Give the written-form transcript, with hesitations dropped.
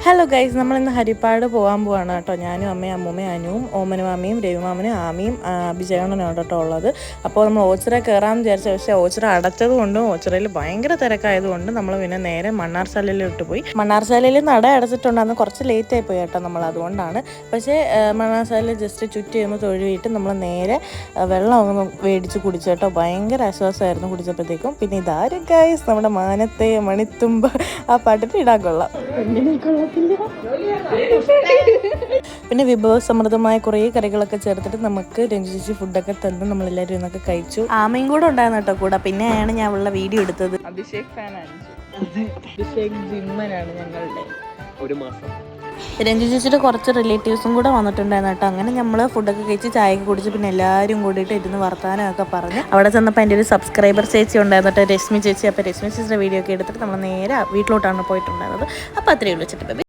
Hello guys, നമ്മളിന്ന് ഹരിപ്പാട് പോകാൻ പോവാണ് കേട്ടോ. ഞാനും അമ്മയും അമ്മൂമ്മയും അനുവും ഓമനമാമയും രവിമാമനും ആമിയും അഭിജയണ്ണനാണ് കേട്ടോ ഉള്ളത്. അപ്പോൾ നമ്മൾ ഓച്ചിറ കയറാമെന്ന് വിചാരിച്ച, പക്ഷേ ഓച്ചിറ അടച്ചതുകൊണ്ടും ഓച്ചിറയിൽ ഭയങ്കര തിരക്കായതുകൊണ്ട് നമ്മൾ പിന്നെ നേരെ മണ്ണാർശാലയിലോട്ട് പോയി. മണ്ണാർശാലയിൽ നട അടച്ചിട്ടുണ്ടായിരുന്നു, കുറച്ച് ലേറ്റ് ആയി പോയി കേട്ടോ നമ്മൾ, അതുകൊണ്ടാണ്. പക്ഷേ മണ്ണാർശാലയിൽ ജസ്റ്റ് ചുറ്റി ഒന്ന് തൊഴുവിയിട്ട് നമ്മൾ നേരെ വെള്ളം ഒന്ന് മേടിച്ച് കുടിച്ചു കേട്ടോ. ഭയങ്കര ആശ്വാസമായിരുന്നു കുടിച്ചപ്പോഴത്തേക്കും. പിന്നെ ഇതാരും ഗൈസ്, നമ്മുടെ മാനത്തെ മണിത്തുമ്പ് ആ പാട്ടിട്ട് ഇടാൻ കൊള്ളാം. പിന്നെ വിഭവസമൃദ്ധമായ കുറേ കറികളൊക്കെ ചേർത്തിട്ട് നമുക്ക് രഞ്ജു ചേച്ചി ഫുഡൊക്കെ തന്ന് നമ്മളെല്ലാവരും ഇന്നൊക്കെ കഴിച്ചു. ആമയും കൂടെ ഉണ്ടായിരുന്നു കേട്ടോ കൂടെ. പിന്നെയാണ് ഞാൻ ഉള്ള വീഡിയോ എടുത്തത്. അഭിഷേക് ഫാനാണ്. അഭിഷേക് ജിമ്മനാണ് ഞങ്ങളുടെ. ഒരു മാസം രഞ്ജു ചേച്ചിയുടെ കുറച്ച് റിലേറ്റീവ്സും കൂടെ വന്നിട്ടുണ്ടായിരുന്നു കേട്ടോ. അങ്ങനെ നമ്മൾ ഫുഡൊക്കെ കഴിച്ച് ചായയൊക്കെ കുടിച്ച് പിന്നെ എല്ലാവരും കൂടിയിട്ട് ഇരുന്ന് വർത്താനമൊക്കെ പറഞ്ഞ് അവിടെ ചെന്നപ്പോൾ എൻ്റെ ഒരു സബ്സ്ക്രൈബർ ചേച്ചി ഉണ്ടായിരുന്നു കേട്ടോ, രശ്മി ചേച്ചി. അപ്പോൾ രശ്മി ചേച്ചിയുടെ വീഡിയോ ഒക്കെ എടുത്തിട്ട് നമ്മൾ നേരെ വീട്ടിലോട്ടാണ് പോയിട്ടുണ്ടായിരുന്നത്. അപ്പോൾ അത്രയേ ഉള്ളൂ.